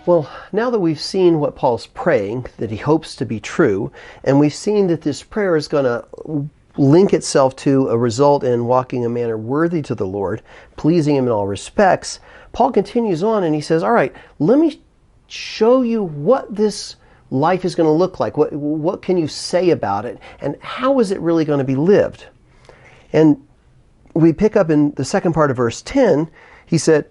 Well, now that we've seen what Paul's praying, that he hopes to be true, and we've seen that this prayer is going to link itself to a result in walking a manner worthy to the Lord, pleasing Him in all respects, Paul continues on and he says, all right, let me show you what this life is going to look like. What can you say about it? And how is it really going to be lived? And we pick up in the second part of verse 10, he said,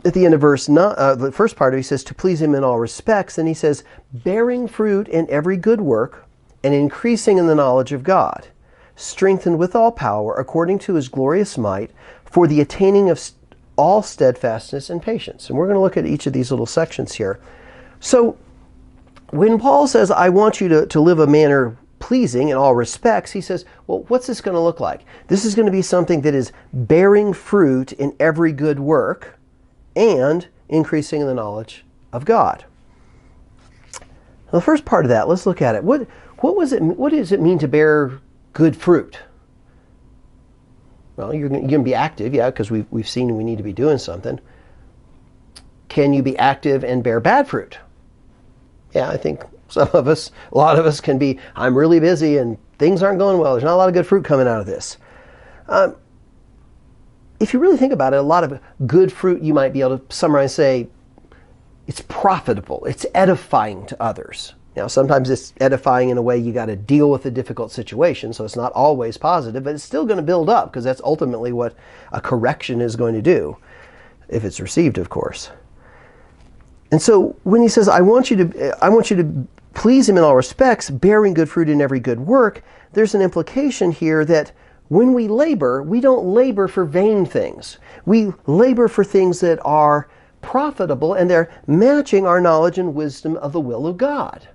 at the end of the first part, he says, to please Him in all respects. And he says, bearing fruit in every good work and increasing in the knowledge of God, strengthened with all power according to His glorious might for the attaining of all steadfastness and patience. And we're going to look at each of these little sections here. So when Paul says, I want you to live a manner pleasing in all respects, he says, well, what's this going to look like? This is going to be something that is bearing fruit in every good work and increasing in the knowledge of God. Now, the first part of that, let's look at it. What does it mean to bear good fruit? Well, you're going to be active, yeah, because we've seen we need to be doing something. Can you be active and bear bad fruit? Yeah, I think a lot of us can be, I'm really busy and things aren't going well. There's not a lot of good fruit coming out of this. If you really think about it, a lot of good fruit you might be able to summarize, say, it's profitable, it's edifying to others. Now, sometimes it's edifying in a way you got to deal with a difficult situation, so it's not always positive, but it's still going to build up because that's ultimately what a correction is going to do, if it's received, of course. And so when he says, I want you to please Him in all respects, bearing good fruit in every good work, there's an implication here that when we labor, we don't labor for vain things. We labor for things that are profitable and they're matching our knowledge and wisdom of the will of God.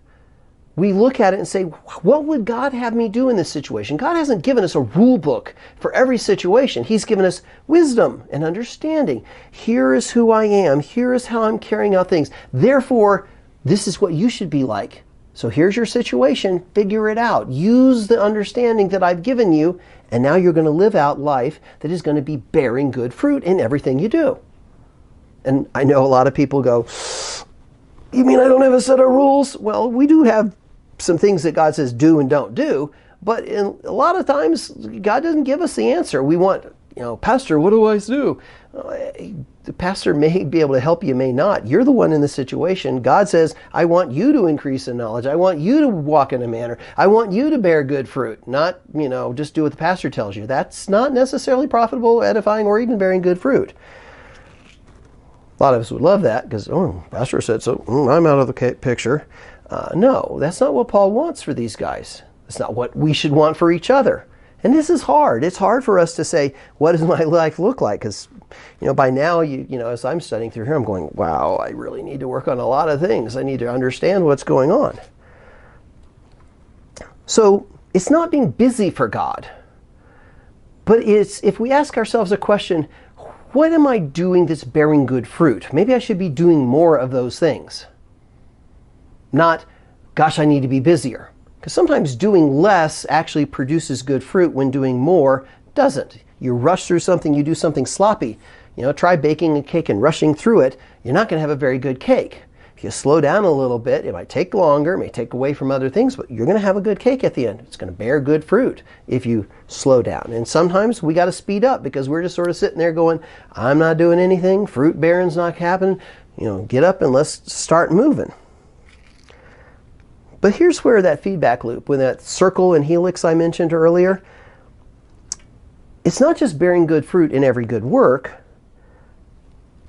We look at it and say, what would God have me do in this situation? God hasn't given us a rule book for every situation. He's given us wisdom and understanding. Here is who I am. Here is how I'm carrying out things. Therefore, this is what you should be like. So here's your situation. Figure it out. Use the understanding that I've given you, and now you're going to live out life that is going to be bearing good fruit in everything you do. And I know a lot of people go, you mean I don't have a set of rules? Well, we do have some things that God says do and don't do, but a lot of times God doesn't give us the answer. We want, Pastor, what do I do? The pastor may be able to help you, may not. You're the one in the situation. God says, I want you to increase in knowledge. I want you to walk in a manner. I want you to bear good fruit, not, just do what the pastor tells you. That's not necessarily profitable, edifying, or even bearing good fruit. A lot of us would love that because, pastor said so, I'm out of the picture. No, that's not what Paul wants for these guys. That's not what we should want for each other. And this is hard. It's hard for us to say, what does my life look like? Because, by now, as I'm studying through here, I'm going, wow, I really need to work on a lot of things. I need to understand what's going on. So it's not being busy for God, but it's if we ask ourselves a question, what am I doing that's bearing good fruit? Maybe I should be doing more of those things. Not, gosh, I need to be busier. Because sometimes doing less actually produces good fruit when doing more doesn't. You rush through something, you do something sloppy. Try baking a cake and rushing through it. You're not going to have a very good cake. If you slow down a little bit, it might take longer, it may take away from other things, but you're going to have a good cake at the end. It's going to bear good fruit if you slow down. And sometimes we got to speed up because we're just sort of sitting there going, I'm not doing anything, fruit bearing's not happening. Get up and let's start moving. But here's where that feedback loop, when that circle and helix I mentioned earlier, it's not just bearing good fruit in every good work.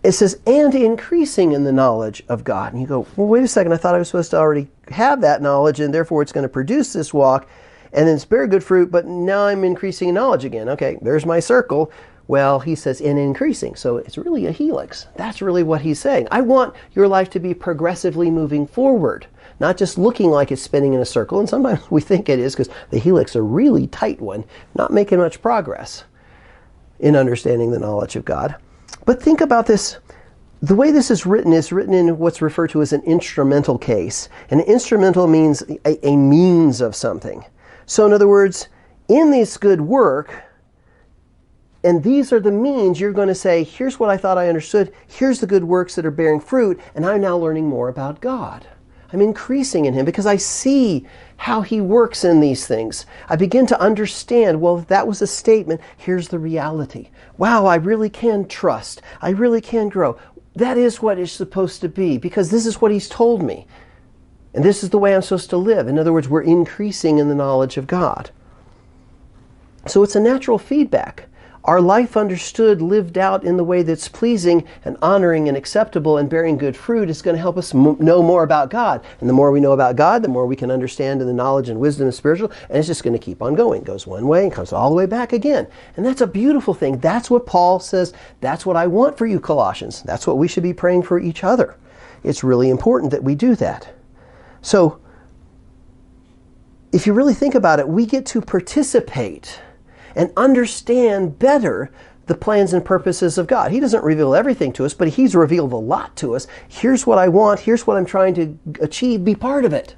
It says, and increasing in the knowledge of God. And you go, well, wait a second, I thought I was supposed to already have that knowledge, and therefore it's going to produce this walk, and then it's bear good fruit, but now I'm increasing in knowledge again. Okay, there's my circle. Well, he says, in increasing. So it's really a helix. That's really what he's saying. I want your life to be progressively moving forward, not just looking like it's spinning in a circle. And sometimes we think it is because the helix is a really tight one, not making much progress in understanding the knowledge of God. But think about this. The way this is written in what's referred to as an instrumental case. An instrumental means a means of something. So in other words, in this good work, And these are the means you're going to say, here's what I thought I understood, here's the good works that are bearing fruit, and I'm now learning more about God. I'm increasing in Him because I see how He works in these things. I begin to understand, well, if that was a statement, here's the reality. Wow, I really can trust. I really can grow. That is what it's supposed to be because this is what He's told me. And this is the way I'm supposed to live. In other words, we're increasing in the knowledge of God. So it's a natural feedback. Our life understood, lived out in the way that's pleasing and honoring and acceptable and bearing good fruit is going to help us know more about God. And the more we know about God, the more we can understand in the knowledge and wisdom and spiritual. And it's just going to keep on going. It goes one way and comes all the way back again. And that's a beautiful thing. That's what Paul says. That's what I want for you, Colossians. That's what we should be praying for each other. It's really important that we do that. So, if you really think about it, we get to participate and understand better the plans and purposes of God. He doesn't reveal everything to us, but He's revealed a lot to us. Here's what I want. Here's what I'm trying to achieve. Be part of it.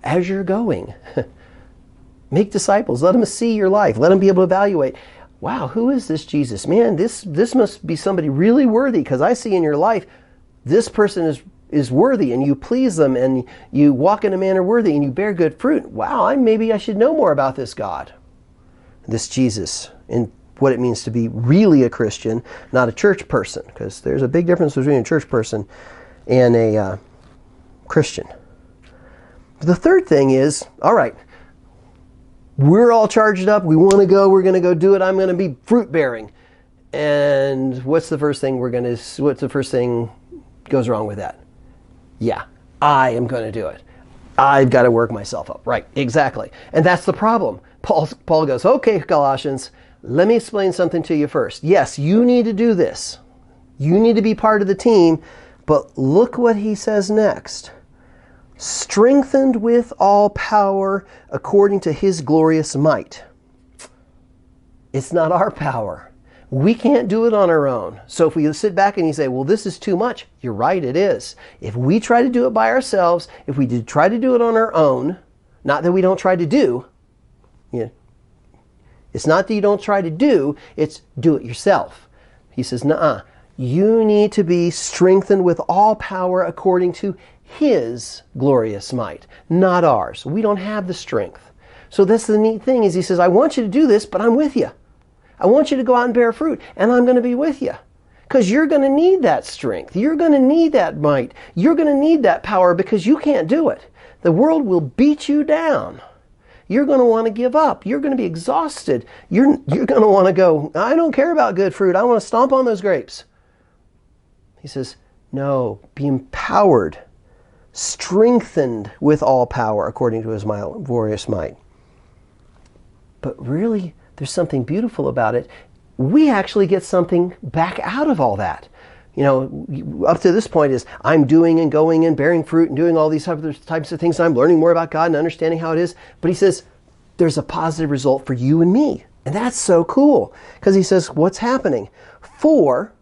As you're going. Make disciples. Let them see your life. Let them be able to evaluate. Wow, who is this Jesus? Man, this must be somebody really worthy because I see in your life this person is worthy and you please them and you walk in a manner worthy and you bear good fruit. Wow, maybe I should know more about this God. This Jesus, and what it means to be really a Christian, not a church person, because there's a big difference between a church person and a Christian. The third thing is, all right, we're all charged up, we want to go, we're going to go do it, I'm going to be fruit bearing. And what's the first thing goes wrong with that? Yeah, I am going to do it. I've got to work myself up. Right, exactly. And that's the problem. Paul goes, okay, Colossians, let me explain something to you first. Yes, you need to do this. You need to be part of the team. But look what he says next. Strengthened with all power according to His glorious might. It's not our power. We can't do it on our own. So if we sit back and you say, well, this is too much, you're right, it is. If we try to do it by ourselves, if we try to do it on our own, not that we don't try to do, it's not that you don't try to do, it's do it yourself. He says, nuh-uh. You need to be strengthened with all power according to His glorious might, not ours. We don't have the strength. So that's the neat thing is He says, I want you to do this, but I'm with you. I want you to go out and bear fruit, and I'm going to be with you. Because you're going to need that strength. You're going to need that might. You're going to need that power because you can't do it. The world will beat you down. You're going to want to give up. You're going to be exhausted. You're going to want to go, I don't care about good fruit. I want to stomp on those grapes. He says, no, be empowered, strengthened with all power according to His glorious might. But really, there's something beautiful about it. We actually get something back out of all that. Up to this point is I'm doing and going and bearing fruit and doing all these other types of things. I'm learning more about God and understanding how it is. But He says there's a positive result for you and me. And that's so cool. Because He says, what's happening? You're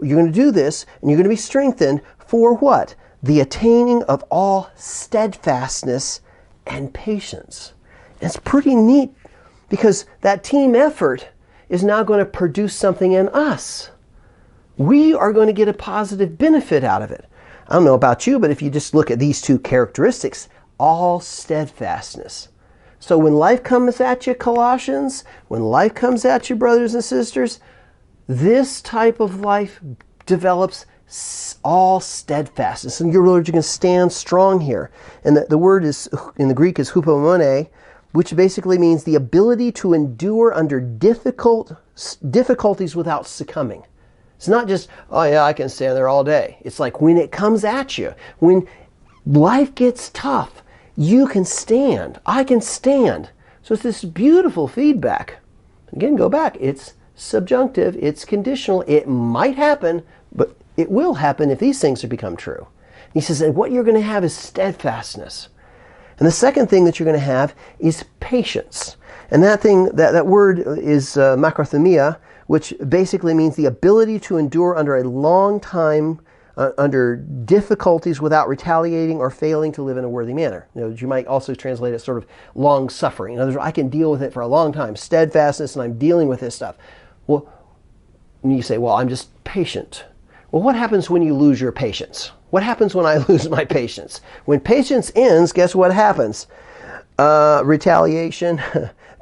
going to do this and you're going to be strengthened for what? The attaining of all steadfastness and patience. And it's pretty neat because that team effort is now going to produce something in us. We are going to get a positive benefit out of it. I don't know about you, but if you just look at these two characteristics, all steadfastness. So when life comes at you, Colossians, when life comes at you, brothers and sisters, this type of life develops all steadfastness. And you're going to stand strong here. And the word is in the Greek is hupomone, which basically means the ability to endure under difficulties without succumbing. It's not just, oh yeah, I can stand there all day. It's like when it comes at you, when life gets tough, you can stand. I can stand. So it's this beautiful feedback. Again, go back. It's subjunctive. It's conditional. It might happen, but it will happen if these things become true. He says that what you're going to have is steadfastness. And the second thing that you're going to have is patience. And that word is macrothumia, which basically means the ability to endure under a long time under difficulties without retaliating or failing to live in a worthy manner. You might also translate it sort of long suffering. In other words, I can deal with it for a long time, steadfastness, and I'm dealing with this stuff. Well, and you say, well, I'm just patient. Well, what happens when you lose your patience? What happens when I lose my patience? When patience ends, guess what happens? Retaliation,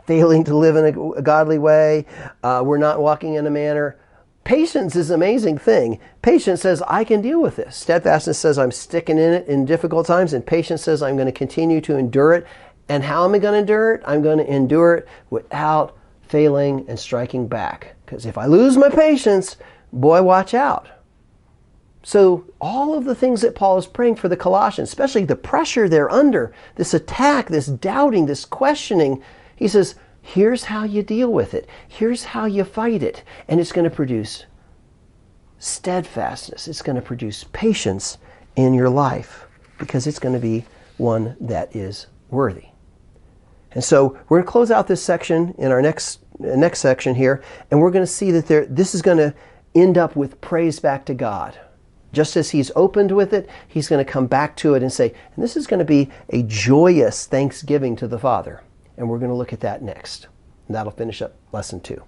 failing to live in a godly way, we're not walking in a manner. Patience is an amazing thing. Patience says, I can deal with this. Steadfastness says, I'm sticking in it in difficult times. And patience says, I'm going to continue to endure it. And how am I going to endure it? I'm going to endure it without failing and striking back. Because if I lose my patience, boy, watch out. So all of the things that Paul is praying for the Colossians, especially the pressure they're under, this attack, this doubting, this questioning, he says, here's how you deal with it. Here's how you fight it. And it's going to produce steadfastness. It's going to produce patience in your life because it's going to be one that is worthy. And so we're going to close out this section in our next section here, and we're going to see that this is going to end up with praise back to God. Just as he's opened with it, he's going to come back to it and say, and this is going to be a joyous thanksgiving to the Father. And we're going to look at that next. And that'll finish up lesson 2.